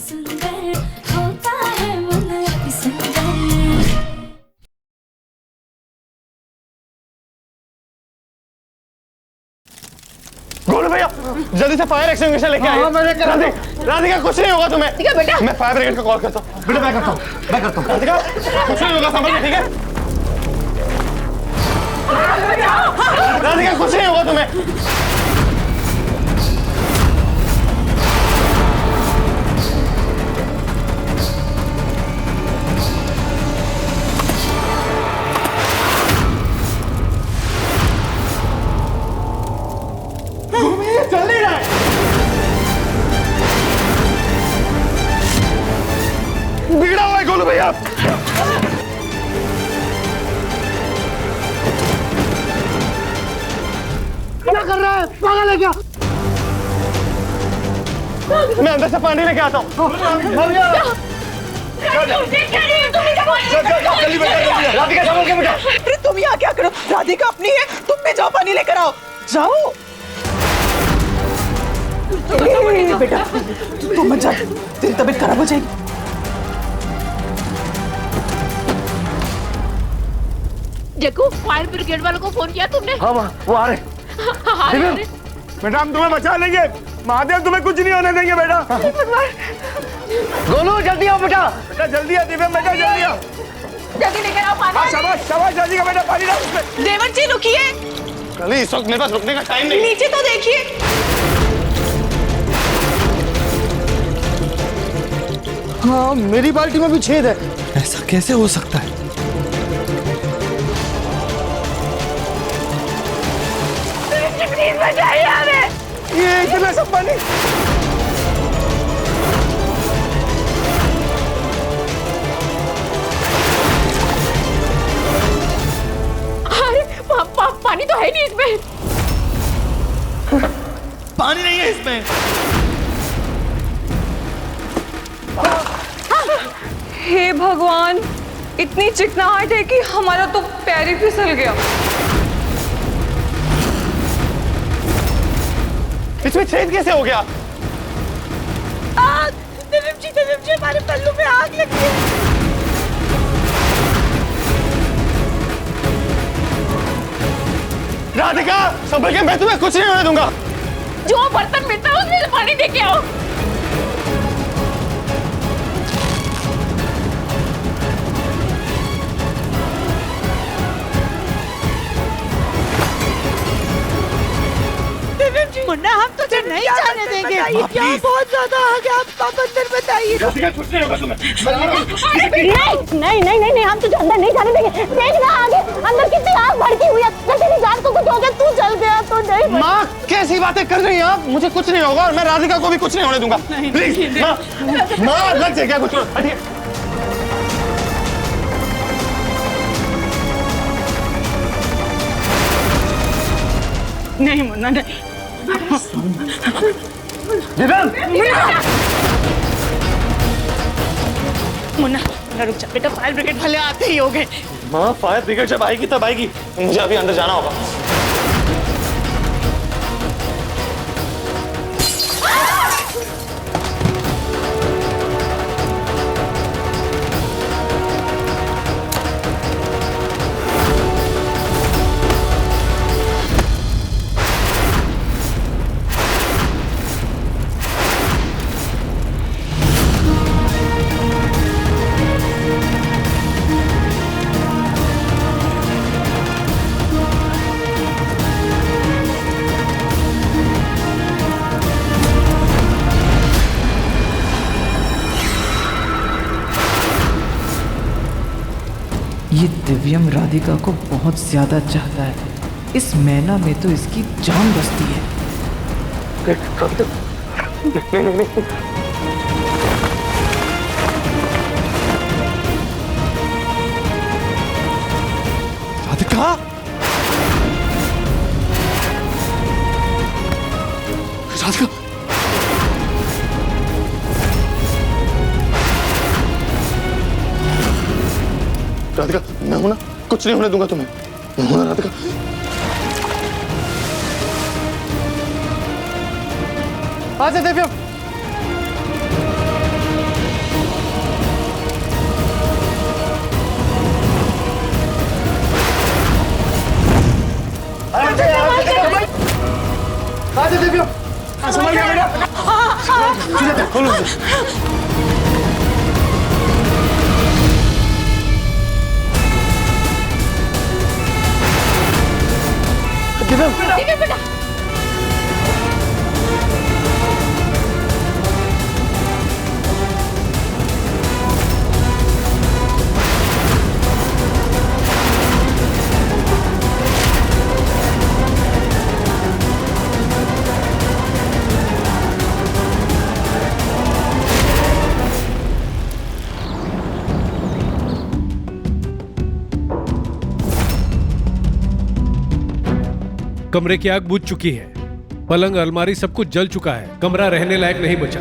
सुंदर होता है मन अति सुंदर। गोलू भैया जल्दी से फायर एक्सटिंग्विशर लेके आइए। राधिका कुछ नहीं होगा तुम्हें। ठीक है बेटा, मैं फायर ब्रिगेड को कॉल करता हूँ। बेटा मैं करता हूँ। राधिका कुछ नहीं होगा, समझ में, ठीक है? राधिका कुछ नहीं होगा तुम्हें। चल नहीं रहा है। बिगड़ा हुआ है गोलू भैया। क्या कर रहा है, पागल है क्या? मैं अंदर से पानी लेके आता हूँ। राधिका संभल के बेटा। अरे तुम यहाँ क्या करो? राधिका अपनी है, तुम भी जाओ पानी लेकर आओ। जाओ बेटा, तुम मत जा, तेरी तबीयत खराब हो जाएगी। जग्गू, फायर ब्रिगेड वालों को फोन किया तुमने? हाँ माँ, वो आ रहे। बेटा हम तुम्हें बचा लेंगे, महादेव तुम्हें कुछ नहीं होने देंगे बेटा। गोलू जल्दी आओ बेटा। बेटा जल्दी आ दिव्यम, बेटा जल्दी आओ। जल्दी लेकर आओ पानी। शाबाश शाबाश, जल्दी का बेटा पानी डाल उसमें। देवर जी रुकिए। कल इस वक्त मेरे पास रुकने का टाइम नहीं। नीचे तो देखिए। हाँ मेरी बाल्टी में भी छेद है। ऐसा कैसे हो सकता है? ये इतना सब पानी। अरे पानी तो है नहीं इसमें। पानी नहीं है इसमें। हे भगवान, इतनी चिकनाहट है कि हमारा तो पैर ही फिसल गया। इसमें छेद कैसे हो गया? देवम जी हमारे पल्लू में आग लगी है। राधिका संभल के, मैं तुम्हें कुछ नहीं होने दूंगा। जो बर्तन मिलता है उसमें से पानी दे के आओ। मुन्ना हम तुझे नहीं जाने देंगे। क्या बहुत ज्यादा आ गया, आप अंदर बताइए। राधिका कुछ नहीं होगा तुम्हें। नहीं, हम तुझे अंदर नहीं जाने देंगे। देखना आगे अंदर कितनी आग भड़की हुई है। अगर तेरी जान को कुछ हो गया, तू जल गया तो नहीं। माँ कैसी बातें कर रही हैं आप? मुझे कुछ नहीं होगा और मैं राधिका को भी कुछ नहीं होने दूंगा। प्लीज माँ लग जाए क्या कुछ। नहीं मुन्ना नहीं। मुन्ना रुक जा बेटा, फायर ब्रिगेड वाले आते ही हो गए। माँ फायर ब्रिगेड जब आएगी तब आएगी, मुझे अभी अंदर जाना होगा। ये दिव्यम राधिका को बहुत ज्यादा चाहता है। इस मैना में तो इसकी जान बसती है। राधिका, राधिका, राधिका मैं हूं ना, कुछ नहीं होने दूंगा तुम्हें। मैं हूं ना राधिका। आजा दिव्यम। खोलो। दिव्यम बेटा, कमरे की आग बुझ चुकी है। पलंग, अलमारी सब कुछ जल चुका है। कमरा रहने लायक नहीं बचा।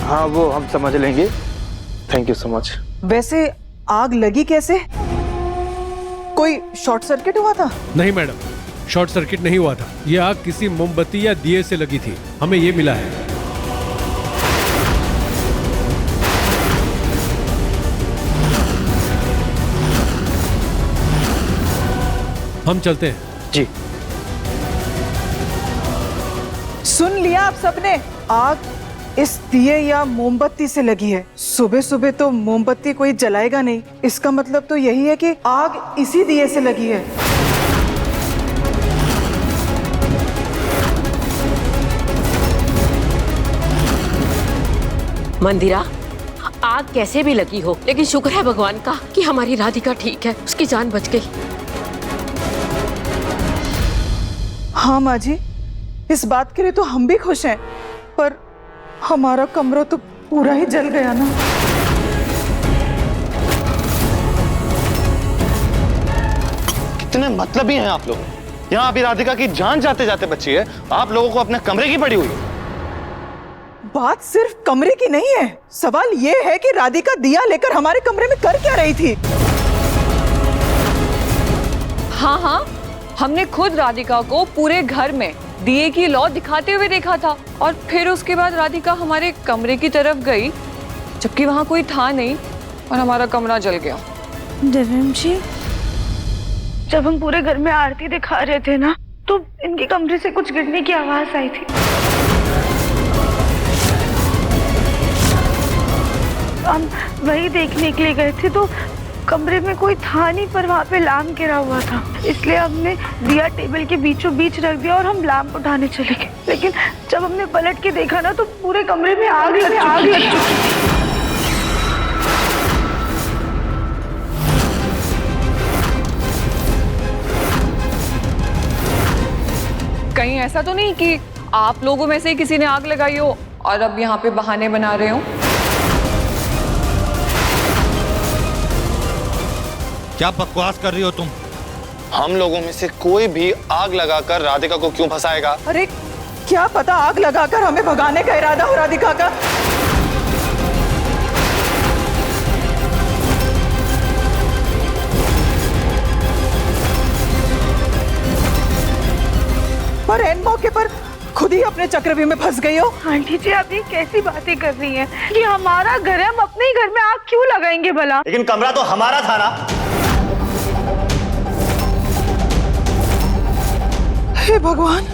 हाँ वो हम समझ लेंगे। Thank you so much. वैसे आग लगी कैसे? कोई शॉर्ट सर्किट हुआ था? नहीं मैडम, शॉर्ट सर्किट नहीं हुआ था। ये आग किसी मोमबत्ती या दिए से लगी थी, हमें ये मिला है। हम चलते हैं। जी। सुन लिया आप सबने? आग इस दिए या मोमबत्ती से लगी है। सुबह सुबह तो मोमबत्ती कोई जलाएगा नहीं। इसका मतलब तो यही है कि आग इसी दिए से लगी है। मंदिरा, आग कैसे भी लगी हो, लेकिन शुक्र है भगवान का कि हमारी राधिका ठीक है, उसकी जान बच गई। हाँ माँ जी, इस बात के लिए तो हम भी खुश हैं, पर हमारा कमरा तो पूरा ही जल गया ना। कितने मतलबी हैं आप लोग। यहाँ अभी राधिका की जान जाते जाते बची है, आप लोगों को अपने कमरे की पड़ी हुई है। बात सिर्फ कमरे की नहीं है, सवाल ये है कि राधिका दिया लेकर हमारे कमरे में कर क्या रही थी? हाँ हाँ, हमने खुद राधिका को पूरे घर में दिए की लौ दिखाते हुए देखा था, और फिर उसके बाद राधिका हमारे कमरे की तरफ गई, जबकि वहां कोई था नहीं, और हमारा कमरा जल गया। दिव्यम जी, जब हम पूरे घर में आरती दिखा रहे थे ना, तो इनके कमरे से कुछ गिरने की आवाज आई थी। हम वही देखने के लिए गए थे, तो कमरे में कोई था नहीं, पर वहाँ पे लैंप गिरा हुआ था, इसलिए हमने दिया टेबल के बीचों बीच रख दिया और हम लैंप उठाने चले गए। लेकिन जब हमने पलट के देखा ना, तो पूरे कमरे में आग लग चुकी थी। कहीं ऐसा तो नहीं कि आप लोगों में से ही किसी ने आग लगाई हो और अब यहाँ पे बहाने बना रहे हो? क्या बकवास कर रही हो तुम? हम लोगों में से कोई भी आग लगाकर राधिका को क्यों फंसाएगा? अरे क्या पता आग लगाकर हमें भगाने का इरादा हो राधिका का। पर एन मौके पर खुद ही अपने चक्रव्यूह में फंस गई हो। आंटी जी, आप ये कैसी बातें कर रही हैं कि हमारा घर है, हम अपने ही घर में आग क्यों लगाएंगे भला? लेकिन कमरा तो हमारा था ना। हे भगवान,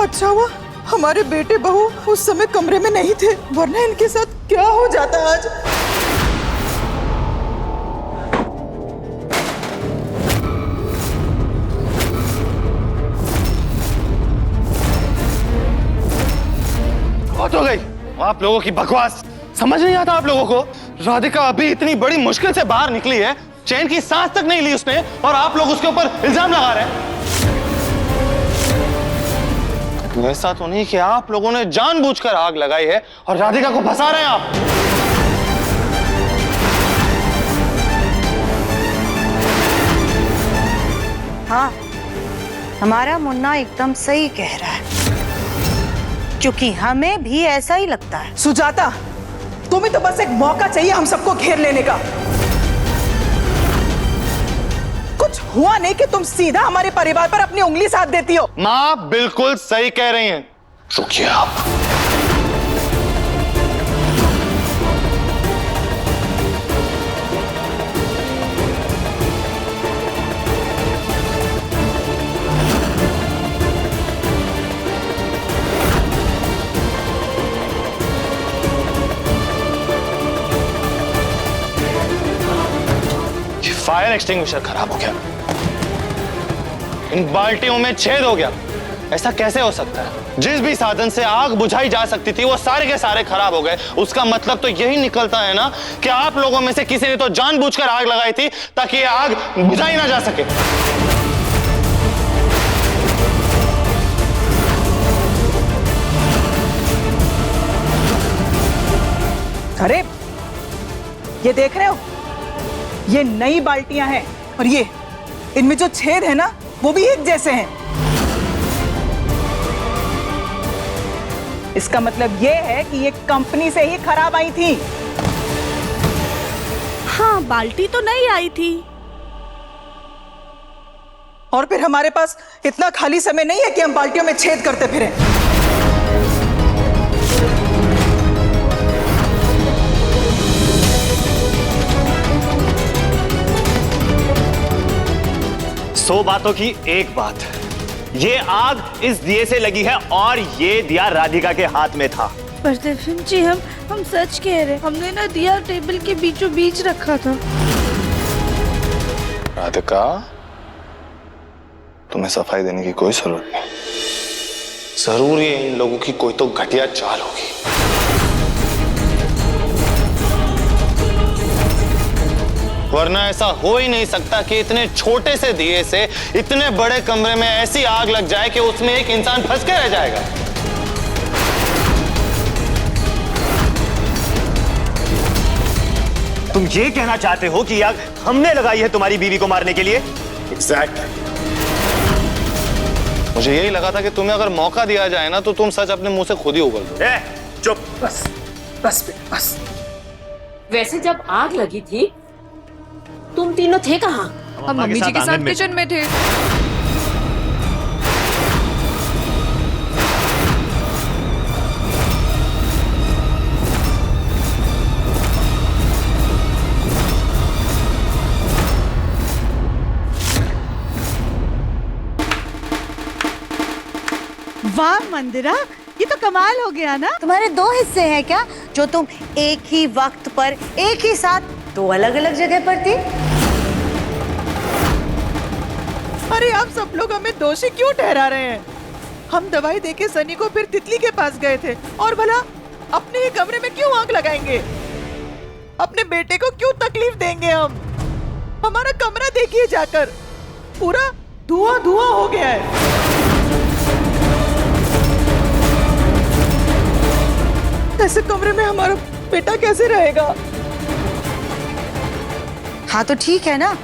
अच्छा हुआ हमारे बेटे बहू उस समय कमरे में नहीं थे, वरना इनके साथ क्या हो जाता आज। बहुत हो गई आप लोगों की बकवास। समझ नहीं आता आप लोगों को? राधिका अभी इतनी बड़ी मुश्किल से बाहर निकली है, चैन की सांस तक नहीं ली उसने, और आप लोग उसके ऊपर इल्जाम लगा रहे हैं। ऐसा तो नहीं कि आप लोगों ने जानबूझकर आग लगाई है और राधिका को फंसा रहे हैं आप? हाँ, हमारा मुन्ना एकदम सही कह रहा है, क्योंकि हमें भी ऐसा ही लगता है। सुजाता, तुम्हें तो बस एक मौका चाहिए हम सबको घेर लेने का। कुछ हुआ नहीं कि तुम सीधा हमारे परिवार पर अपनी उंगली साध देती हो। माँ बिल्कुल सही कह रही हैं। रुकिए आप। फायर एक्सटिंग्विशर खराब हो गया, इन बाल्टियों में छेद हो गया। ऐसा कैसे हो सकता है? जिस भी साधन से आग बुझाई जा सकती थी वो सारे के सारे खराब हो गए। उसका मतलब तो यही निकलता है ना कि आप लोगों में से किसी ने तो जानबूझकर आग लगाई थी ताकि ये आग बुझाई ना जा सके। अरे ये देख रहे हो, ये नई बाल्टियां हैं और ये इनमें जो छेद है ना वो भी एक जैसे हैं। इसका मतलब ये है कि ये कंपनी से ही खराब आई थी। हाँ, बाल्टी तो नहीं आई थी। और फिर हमारे पास इतना खाली समय नहीं है कि हम बाल्टियों में छेद करते फिरें। सौ बातों की एक बात, ये आग इस दिए से लगी है और ये दिया राधिका के हाथ में था। पर देवियम जी, हम सच कह रहे, हमने ना दिया टेबल के बीचों बीच रखा था। राधिका, तुम्हें सफाई देने की कोई जरूरत नहीं। जरूर ये इन लोगों की कोई तो घटिया चाल होगी। वरना ऐसा हो ही नहीं सकता कि इतने छोटे से दिए से इतने बड़े कमरे में ऐसी आग लग जाए कि उसमें एक इंसान फंस के रह जाएगा। तुम ये कहना चाहते हो कि आग हमने लगाई है तुम्हारी बीवी को मारने के लिए? एग्जैक्टली। मुझे यही लगा था कि तुम्हें अगर मौका दिया जाए ना तो तुम सच अपने मुंह से खुद ही उगल दो। चुप। बस बस बेटा बस। वैसे जब आग लगी थी तुम तीनों थे कहाँ? हम मम्मी जी के साथ किचन में थे। वाह मंदिरा, ये तो कमाल हो गया ना। तुम्हारे दो हिस्से हैं क्या, जो तुम एक ही वक्त पर एक ही साथ दो अलग अलग जगह पर थी? अरे आप सब लोग हमें दोषी क्यों ठहरा रहे हैं? हम दवाई देके सनी को फिर तितली के पास गए थे और भला अपने ही कमरे में क्यों आग लगाएंगे? अपने बेटे को क्यों तकलीफ देंगे हम? हमारा कमरा देखिए जाकर, पूरा धुआं धुआं हो गया है। ऐसे कमरे में हमारा बेटा कैसे रहेगा? हाँ तो ठीक है ना,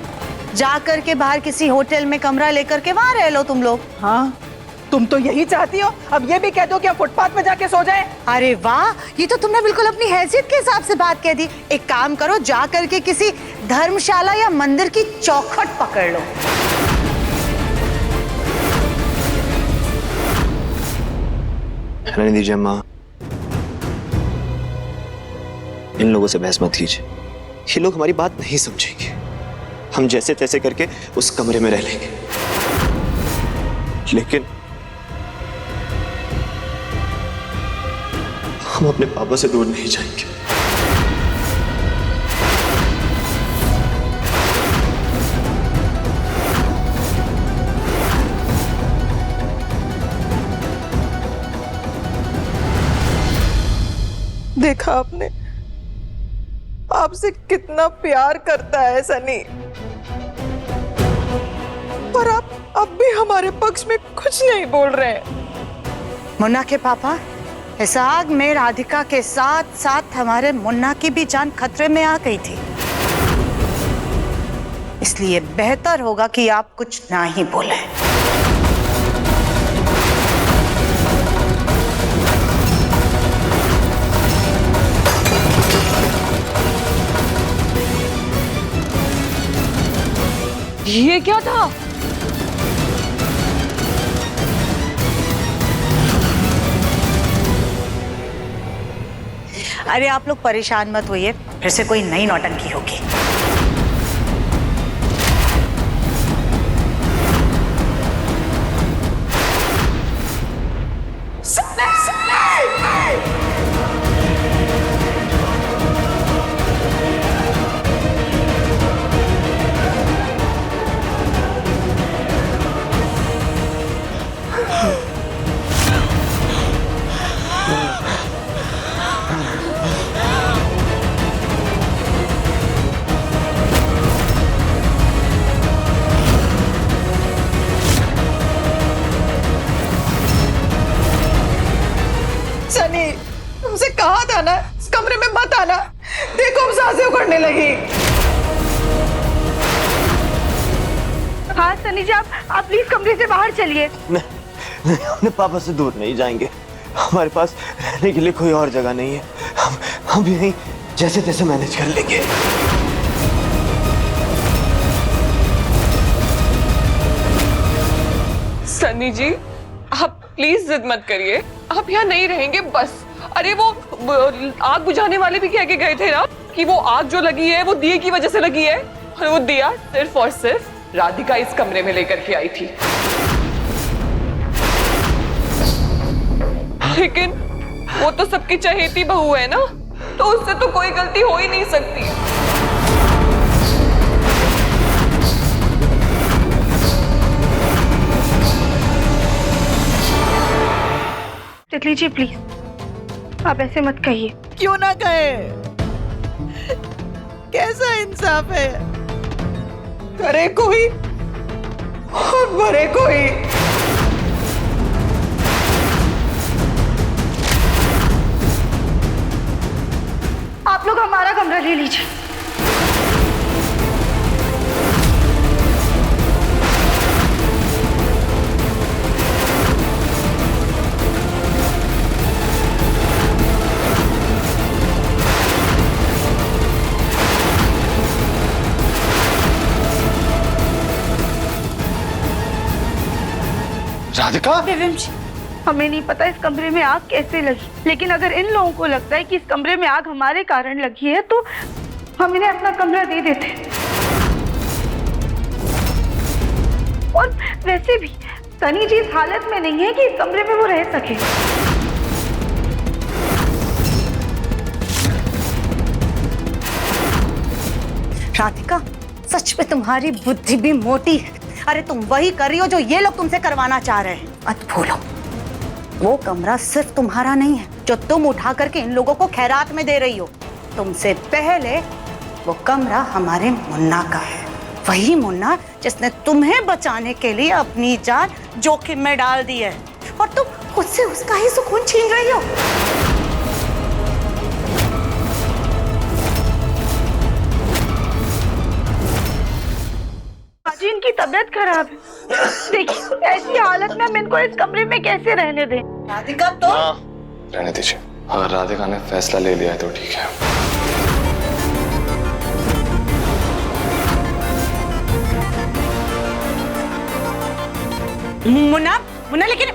जाकर के बाहर किसी होटल में कमरा लेकर के वहाँ रह लो तुम लोग। हाँ, तुम तो यही चाहती हो। अब ये भी कह दो कि हम फुटपाथ में जाके सो जाएं। अरे वाह, ये तो तुमने बिल्कुल अपनी हैसियत के हिसाब से बात कह दी। एक काम करो, जा करके किसी धर्मशाला या मंदिर की चौखट पकड़ लो। रहने दीजिए अम्मा, इन लोगों से बहस मत कीजिए। ये लोग हमारी बात नहीं समझेंगे। हम जैसे तैसे करके उस कमरे में रह लेंगे, लेकिन हम अपने पापा से दूर नहीं जाएंगे। देखा आपने, आपसे कितना प्यार करता है सनी, पर आप अब भी हमारे पक्ष में कुछ नहीं बोल रहे हैं। मुन्ना के पापा, इस आग में राधिका के साथ साथ हमारे मुन्ना की भी जान खतरे में आ गई थी, इसलिए बेहतर होगा कि आप कुछ ना ही बोलें। ये क्या था? अरे आप लोग परेशान मत होइए, फिर से कोई नई नौटंकी होगी। लगी। हाँ सनी जी, आप प्लीज कमरे से बाहर चलिए। नहीं, अपने पापा से दूर नहीं जाएंगे। हमारे पास रहने के लिए कोई और जगह नहीं है। हम यहीं जैसे तैसे मैनेज कर लेंगे। सनी जी, आप प्लीज जिद मत करिए, आप यहाँ नहीं रहेंगे बस। अरे वो आग बुझाने वाले भी कह के गए थे ना कि वो आग जो लगी है वो दिए की वजह से लगी है, और वो दिया सिर्फ और सिर्फ राधिका इस कमरे में लेकर के आई थी। लेकिन वो तो सबकी चहेती बहू है ना, तो उससे तो कोई गलती हो ही नहीं सकती। तितली जी प्लीज, आप ऐसे मत कहिए। क्यों ना कहे? कैसा इंसाफ है? करे कोई और भरे कोई। आप लोग हमारा कमरा ले लीजिए। राधिका, दिव्यम जी, हमें नहीं पता इस कमरे में आग कैसे लगी, लेकिन अगर इन लोगों को लगता है कि इस कमरे में आग हमारे कारण लगी है तो हम इन्हें अपना कमरा दे देते। और वैसे भी सनी जी इस हालत में नहीं है कि इस कमरे में वो रह सके। राधिका, सच में तुम्हारी बुद्धि भी मोटी है। अरे तुम वही कर रही हो जो ये लोग तुमसे करवाना चाह रहे हैं। मत भूलो, वो कमरा सिर्फ तुम्हारा नहीं है जो तुम उठा करके इन लोगों को खैरात में दे रही हो। तुमसे पहले वो कमरा हमारे मुन्ना का है, वही मुन्ना जिसने तुम्हें बचाने के लिए अपनी जान जोखिम में डाल दी है, और तुम खुद से उसका ही सुकून छीन रही हो। जी इनकी तबीयत खराब है, देखिए ऐसी हालत में हम इनको इस कमरे में कैसे रहने दें? राधिका तो रहने दीजिए, अगर राधिका ने फैसला ले लिया है तो ठीक है। मुन्ना, मुन्ना लेकिन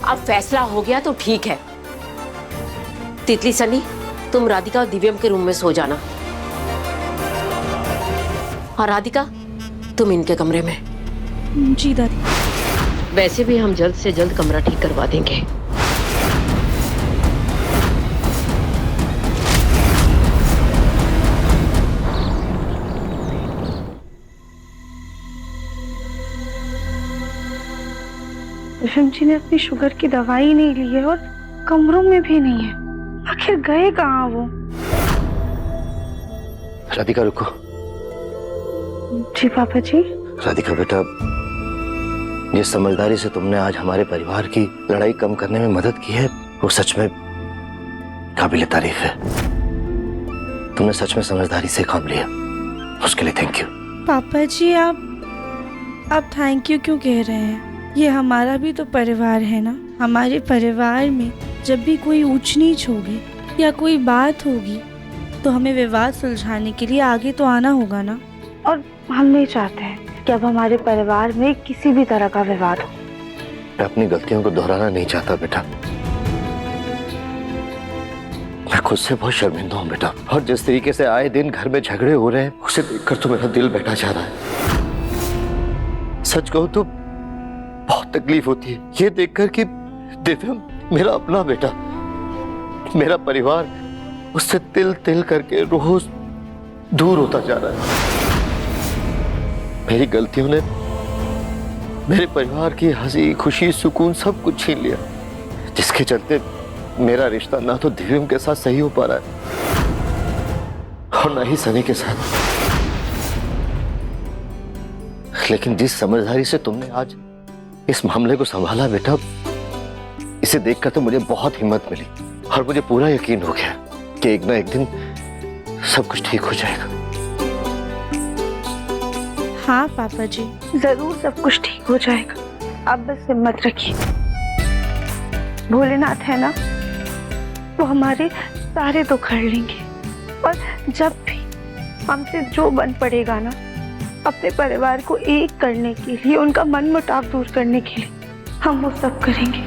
अब फैसला हो गया तो ठीक है। तितली सनी, तुम राधिका और दिव्यम के रूम में सो जाना, और राधिका तुम इनके कमरे में। जी दादी। वैसे भी हम जल्द से जल्द कमरा ठीक करवा देंगे। दिव्यम जी ने अपनी शुगर की दवाई नहीं ली है और कमरों में भी नहीं है। आखिर गए कहाँ वो? राधिका रुको। जी पापा जी। राधिका बेटा, जिस समझदारी से तुमने आज हमारे परिवार की लड़ाई कम करने में मदद की है वो सच में काबिल तारीफ है। तुमने सच में समझदारी से काम लिया, उसके लिए थैंक यू। पापा जी आप थैंक यू क्यों कह रहे हैं? ये हमारा भी तो परिवार है ना। हमारे परिवार में जब भी कोई ऊंच नीच होगी या कोई बात होगी तो हमें विवाद सुलझाने के लिए आगे तो आना होगा ना। और हम नहीं चाहते हैं कि अब हमारे परिवार में किसी भी तरह का विवाद हो। मैं अपनी गलतियों को दोहराना नहीं चाहता बेटा। मैं खुद से बहुत शर्मिंदा हूँ बेटा, और जिस तरीके से आए दिन घर में झगड़े हो रहे हैं उसे देखकर तो मेरा दिल बैठा जा रहा है। सच कहूँ तो बहुत तकलीफ होती है ये देखकर कि दिव्यम मेरा अपना बेटा, मेरा परिवार उससे तिल तिल करके रोज दूर होता जा रहा है। मेरी गलतियों ने मेरे परिवार की हंसी खुशी सुकून सब कुछ छीन लिया, जिसके चलते मेरा रिश्ता ना तो दिव्यम के साथ सही हो पा रहा है और ना ही सनी के साथ। लेकिन जिस समझदारी से तुमने आज इस मामले को संभाला बेटा, इसे देखकर तो मुझे बहुत हिम्मत मिली और मुझे पूरा यकीन हो गया कि एक ना एक दिन सब कुछ ठीक हो जाएगा। हाँ पापा जी, जरूर सब कुछ ठीक हो जाएगा। आप बस हिम्मत रखिए। भोलेनाथ है ना, वो हमारे सारे दुख हर लेंगे। और जब भी हमसे जो बन पड़ेगा ना, अपने परिवार को एक करने के लिए, उनका मन मुटाव दूर करने के लिए, हम वो सब करेंगे।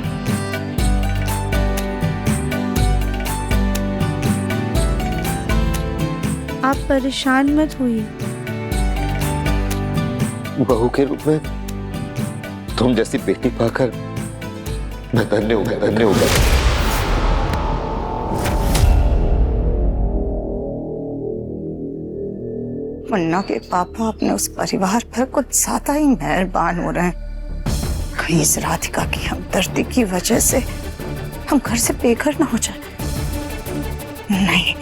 आप परेशान मत होइए। बहू के रूप में तुम जैसी बेटी पाकर मैं धन्य हूं, धन्य हूं। मुन्ना के पापा अपने उस परिवार पर कुछ ज्यादा ही मेहरबान हो रहे हैं। कहीं इस राधिका की हमदर्दी की वजह से हम घर से बेघर ना हो जाए। नहीं,